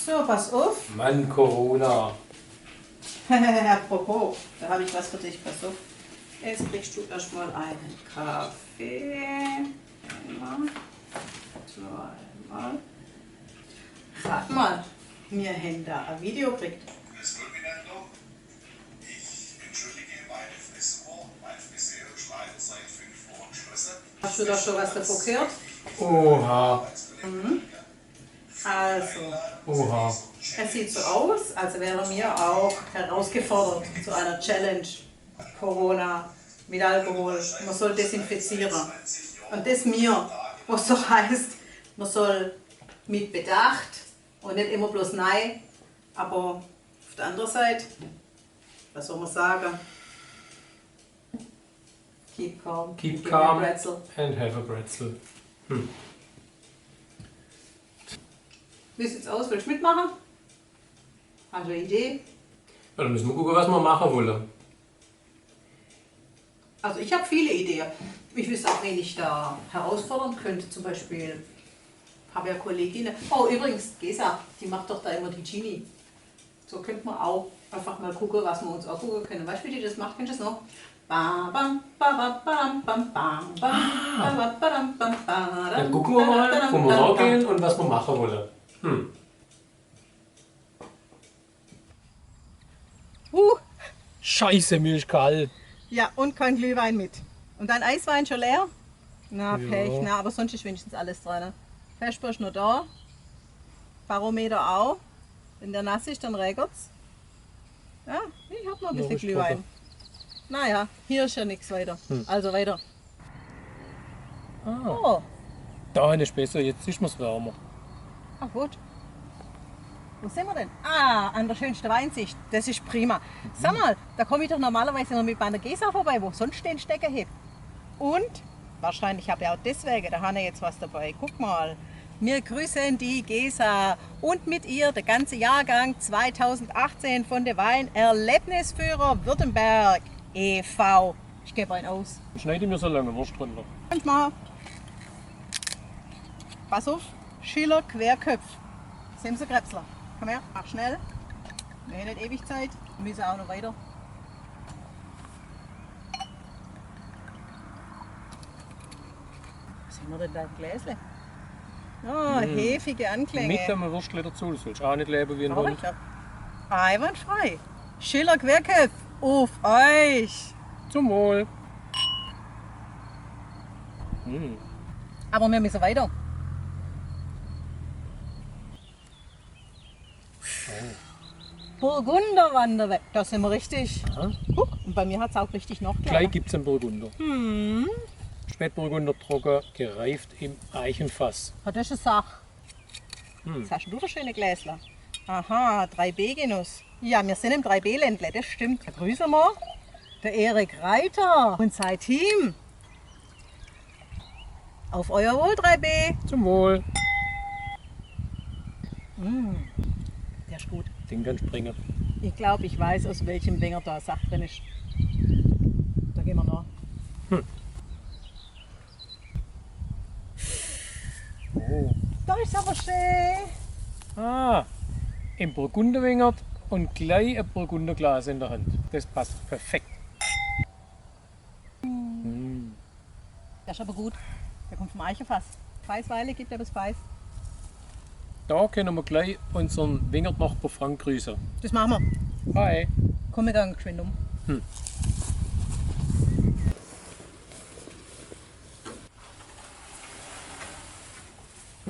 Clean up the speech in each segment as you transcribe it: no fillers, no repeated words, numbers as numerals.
So, pass auf. Mann, Corona. Apropos, da habe ich was für dich, pass auf. Jetzt kriegst du erstmal einen Kaffee. Einmal, zweimal. Rat mal, wir haben da ein Video gekriegt. Ich entschuldige meine Frisur. Mein Friseur schreibt seit 5 Wochen Schlüsse. Hast du da schon was davon gehört? Oha. Also, Oha. es sieht so aus, als wären wir auch herausgefordert zu einer Challenge. Corona mit Alkohol. Man soll desinfizieren. Und das mir, was so heißt, man soll mit Bedacht und nicht immer bloß nein. Aber auf der anderen Seite, was soll man sagen? Keep calm. Keep give me calm a pretzel. and have a pretzel. Wie sieht's aus? Willst du mitmachen? Hast du eine Idee? Ja, dann müssen wir gucken, was wir machen wollen. Also ich habe viele Ideen. Ich wüsste auch, wen ich da herausfordern könnte. Zum Beispiel habe ja Kolleginnen. Oh, übrigens, Gesa, die macht doch da immer die Genie. So könnte man auch einfach mal gucken, was wir uns auch gucken können. Weißt du, wie die das macht? Kennst du das noch? Dann gucken wir mal, wo wir rausgehen und was wir machen wollen. Scheiße, mir ist kalt. Ja, und kein Glühwein mit. Und dein Eiswein schon leer? Na, Ja. Pech, na, aber sonst ist wenigstens alles drin. Vesper ist noch da. Barometer auch. Wenn der nass ist, dann regert's. Ja, ich hab noch ein bisschen Ja, ist Glühwein. Naja, hier ist ja nichts weiter. Also weiter. Oh, Da ist besser, jetzt ist es wärmer. ach gut. Wo sind wir denn? Ah, an der schönsten Weinsicht. Das ist prima. Sag mal, da komme ich doch normalerweise immer mit meiner Gesa vorbei, wo sonst den Stecker hebt. Und wahrscheinlich habe ich auch deswegen, da haben wir jetzt was dabei. Guck mal. Wir grüßen die Gesa und mit ihr der ganze Jahrgang 2018 von der Weinerlebnisführer Württemberg e.V. Ich gebe einen aus. Schneide mir so lange Wurst runter. Manchmal. Pass auf, Schiller Querköpf. Simse Krebsler. Komm her, mach schnell. Wir haben nicht ewig Zeit. Wir müssen auch noch weiter. Was haben wir denn da im Gläsle? Oh, hefige Anklänge. Mit einem Würstchen dazu, das willst du auch nicht leben wie ein Aber Hund. ich hab einwandfrei. Schiller Querköpf. Auf euch. Zum Wohl. Aber wir müssen weiter. Burgunderwanderweg, da sind wir richtig. Aha. Guck, und bei mir hat es auch richtig noch Gleich gibt es einen Burgunder. Spätburgunder trocken, gereift im Eichenfass. Hat das eine Sache? Was hast du für schöne Gläsler? Aha, 3B-Genuss. Ja, wir sind im 3B-Ländle, das stimmt. Da grüßen wir der Erik Reiter und sein Team. Auf euer Wohl, 3B. Zum Wohl. Der ist gut. Den kann springen. Ich glaube, ich weiß, aus welchem Wenger da Sache drin ist. Da gehen wir noch. Oh. Da ist aber schön. Ah, im Burgunderwingert und gleich ein Burgunderglas in der Hand. Das passt perfekt. Der ist aber gut. Der kommt vom Eichenfass. Weißweile gibt er bis Weiß. Da können wir gleich unseren Wingert-Nachbar Frank grüßen. Das machen wir. Hi. Komm, wir gehen geschwind um.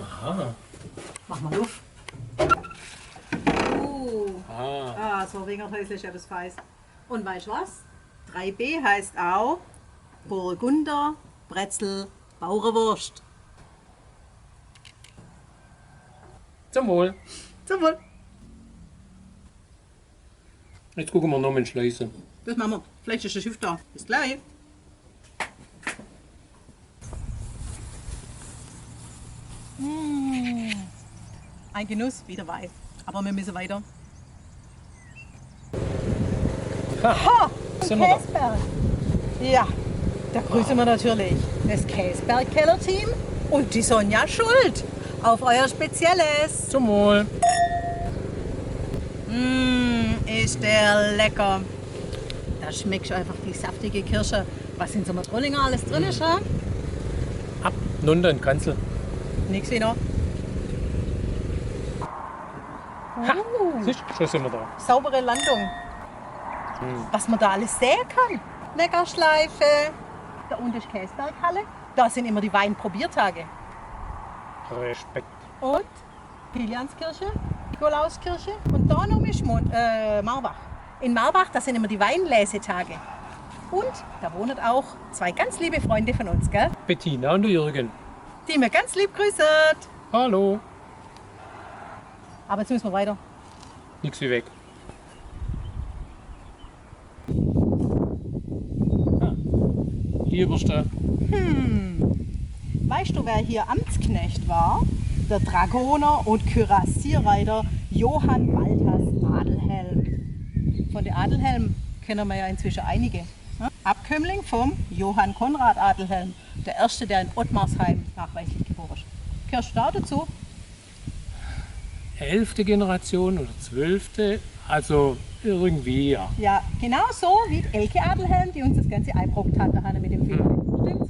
Aha. Mach mal Luft. So Wingerthäusle ist ja das Weiß. Und weißt du was? 3B heißt auch Burgunder, Brezel, Bauernwurst. Zum Wohl. Zum Wohl. Jetzt gucken wir noch mal in Schleuse. Das machen wir. Vielleicht ist das Schiff da. Bis gleich. Ein Genuss, wieder Weiß. Aber wir müssen weiter. Ha! Sind wir da? Käsberg. Ja, da grüßen wir natürlich das Käsberg-Keller-Team und die Sonja Schuld auf euer Spezielles. Zum Wohl. Ist der lecker. Da schmeckst du einfach die saftige Kirsche. Was in so einem Trollinger alles drin ist, ja? Ab, runter in den Kanzel. Nix wie noch. Siehst du, schon sind wir da. Saubere Landung. Was man da alles sehen kann. Neckarschleife. Da unten ist Käsberghalle. Da sind immer die Weinprobiertage. Respekt. Und Kilianskirche, Nikolauskirche und da noch ist Marbach. In Marbach, das sind immer die Weinlesetage. Und da wohnen auch zwei ganz liebe Freunde von uns, gell? Bettina und der Jürgen. Die mir ganz lieb grüßen. Hallo. Aber jetzt müssen wir weiter. Nix wie weg. Hier wirst du. Weißt du, wer hier Amtsknecht war? Der Dragoner und Kürassierreiter Johann Balthas Adelhelm. Von den Adelhelm kennen wir ja inzwischen einige. Abkömmling vom Johann Konrad Adelhelm, der erste, der in Ottmarsheim nachweislich geboren ist. Gehörst du da dazu? 11. Generation oder 12. Also irgendwie, ja. Ja, genau so wie Elke Adelhelm, die uns das ganze eingebrockt hat, da mit dem Film. Stimmt's?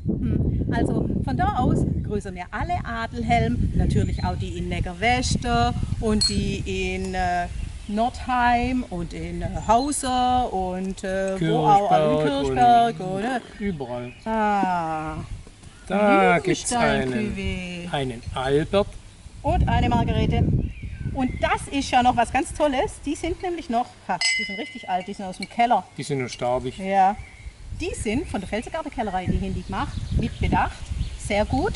Also von da aus grüßen wir alle Adelhelm, natürlich auch die in Neckarwester und die in Nordheim und in Hauser und wo auch alle in Kirchberg. Oder? Überall. Ah, Da gibt es Löwenstein-Cuvée. einen Albert. Und eine Margarete. Und das ist ja noch was ganz Tolles. Die sind nämlich noch, die sind richtig alt, die sind aus dem Keller. Die sind noch starbig. Ja. Die sind von der Pfälzergarten Kellerei, die haben die gemacht, mit Bedacht, sehr gut.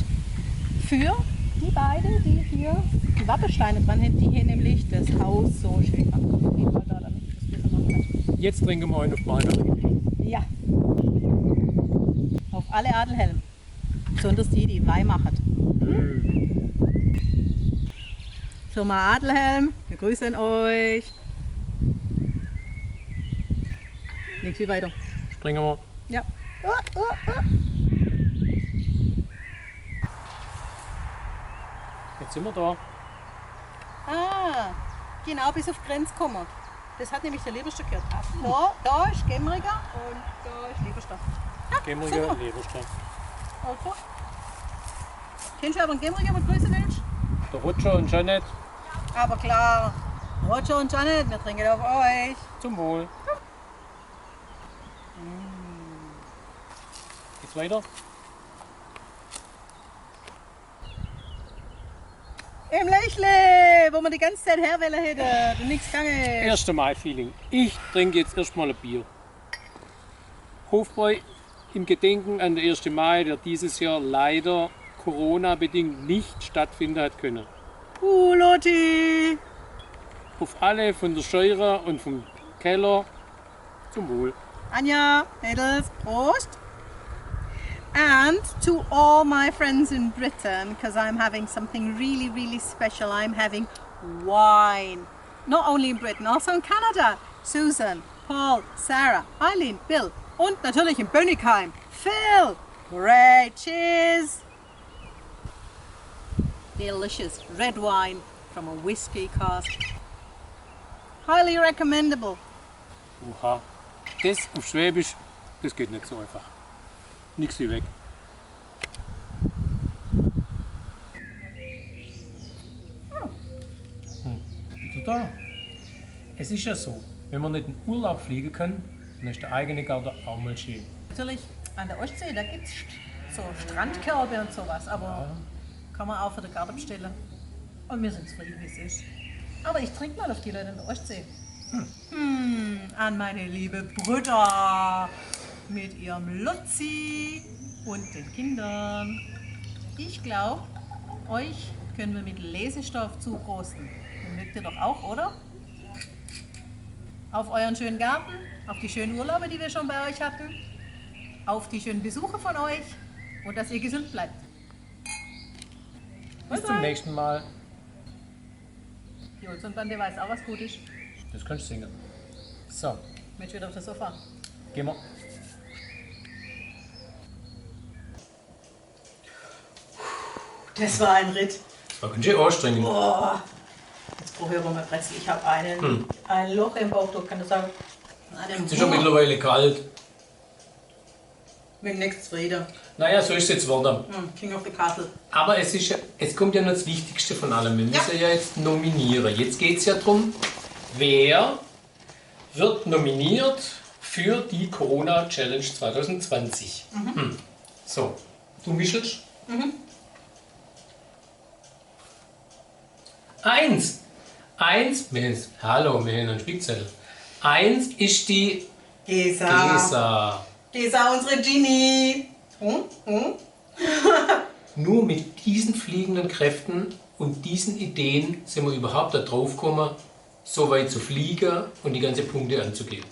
Für die beiden, die hier die Wappensteine dran haben, die hier nämlich das Haus so schön gemacht. Geht mal da damit, das besser machen. Jetzt trinken wir einen auf meine. Ja. Auf alle Adelhelm. Besonders die, die Wein machen. Firma Adelhelm, wir grüßen euch. Nichts wie weiter. Springen wir. Ja. Jetzt sind wir da. Genau bis auf die Grenze kommen. Das hat nämlich der Leberstock gehört. Da ist Gemmriger und da ist Leberstock. Gemmriger super. Leberstock. Also. Kennst du aber einen Gemmriger, mit grüßen willst? Der Rutscher und Jeanette. Aber klar, Roger und Janet, wir trinken auf euch. Zum Wohl. Geht's weiter? Im Lächle, wo man die ganze Zeit herwählen hätte und nichts gegangen ist. 1. Mai-Feeling. Ich trinke jetzt erstmal ein Bier. Hofbräu im Gedenken an den 1. Mai, der dieses Jahr leider Corona-bedingt nicht stattfinden hat können. Lotti. Auf alle von der Scheurer und vom Keller zum Wohl. Anja, Mädels, Prost. And to all my friends in Britain, because I'm having something really, really special. I'm having wine. Not only in Britain, also in Canada. Susan, Paul, Sarah, Eileen, Bill und natürlich in Bönnigheim. Phil. Great. Cheers. Delicious red wine from a whiskey cask. Highly recommendable. Oha. Das auf Schwäbisch, das geht nicht so einfach. Nix wie weg. Bist du da? Es ist ja so, wenn man nicht in Urlaub fliegen kann, dann ist der eigene Garten auch mal schön. Natürlich an der Ostsee, da gibt es so Strandkörbe und sowas, aber kann man auch für den Garten bestellen. Und wir sind zufrieden, wie es ist. Aber ich trinke mal auf die Leute in der Ostsee. An meine liebe Brüder mit ihrem Luzi und den Kindern. Ich glaube, euch können wir mit Lesestoff zuprosten. Den mögt ihr doch auch, oder? Auf euren schönen Garten, auf die schönen Urlaube, die wir schon bei euch hatten, auf die schönen Besuche von euch und dass ihr gesund bleibt. Bis zum nächsten Mal. Die Holzundbande weiß auch, was gut ist. Das kannst du singen. So, Mit wieder auf das Sofa. gehen wir. Das war ein Ritt. Das war ganz schön anstrengend. Boah. Jetzt Brauche ich mal Brezel. Ich habe ein Loch im Bauch, kann ich sagen. Es ist schon mittlerweile kalt. Bin nicht zufrieden. Naja, so ist es jetzt geworden. King of the Castle. Aber es kommt ja noch das Wichtigste von allem. Wir müssen ja jetzt nominieren. Jetzt geht es ja darum, wer wird nominiert für die Corona Challenge 2020. So, du mischelst? Eins, hallo, wir haben einen Spickzettel. 1 ist die Gesa, unsere Genie. Nur mit diesen fliegenden Kräften und diesen Ideen sind wir überhaupt darauf gekommen, so weit zu fliegen und die ganzen Punkte anzugeben.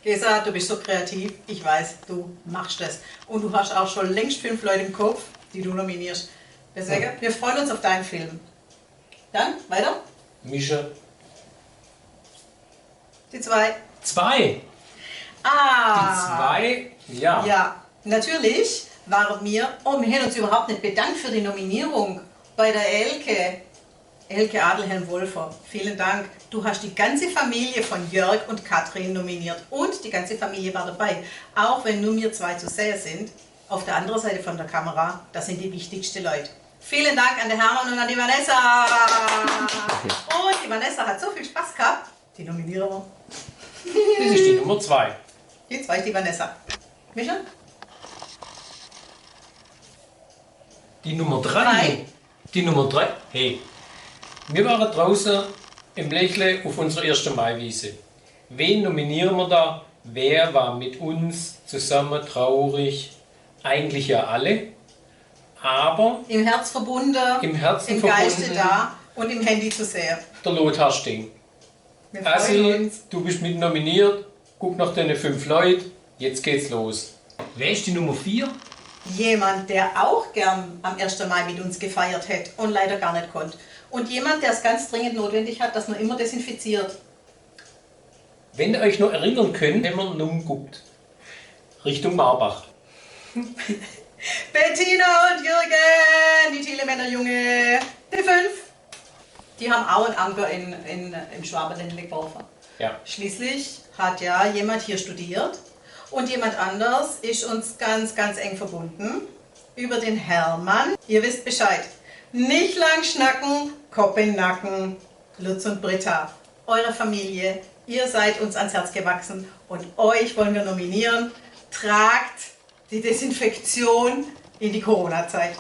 Gesa, du bist so kreativ. Ich weiß, du machst das. Und du hast auch schon längst 5 Leute im Kopf, die du nominierst. Deswegen, wir freuen uns auf deinen Film. Dann, weiter. Mische. Die 2. 2. Die 2, ja. Ja, natürlich waren wir, wir haben uns überhaupt nicht bedankt für die Nominierung bei der Elke Adelhelm-Wolfer. Vielen Dank. Du hast die ganze Familie von Jörg und Katrin nominiert und die ganze Familie war dabei. Auch wenn nur wir 2 zu sehen sind, auf der anderen Seite von der Kamera, das sind die wichtigsten Leute. Vielen Dank an den Hermann und an die Vanessa. Und die Vanessa hat so viel Spaß gehabt. Die nominieren wir. Das ist die Nummer 2. Die 2 ist die Vanessa. Micha? Die Nummer 3. 3. Die Nummer 3. Hey, wir waren draußen im Blechle auf unserer 1. Maiwiese. Wen nominieren wir da? Wer war mit uns zusammen traurig? Eigentlich ja alle. Aber Im Herz verbunden, im Herzen im verbunden, Geiste da und im Handy zu sehen. der Lothar Sting. Wir freuen Assi, uns. du bist mit nominiert. Guck nach deine 5 Leute. Jetzt geht's los. Wer ist die Nummer 4? Jemand, der auch gern am 1. Mai mit uns gefeiert hätte und leider gar nicht konnte. Und jemand, der es ganz dringend notwendig hat, dass man immer desinfiziert. Wenn ihr euch noch erinnern könnt, wenn man umguckt. Richtung Marbach. Bettina und Jürgen, die Thielemänner Junge, die 5. Die haben auch einen Anker in Schwabenländle geworfen. Ja. Schließlich hat ja jemand hier studiert und jemand anders ist uns ganz, ganz eng verbunden über den Hermann. Ihr wisst Bescheid. Nicht lang schnacken, Kopf in den Nacken. Lutz und Britta, eure Familie, ihr seid uns ans Herz gewachsen und euch wollen wir nominieren. Tragt die Desinfektion in die Corona-Zeit.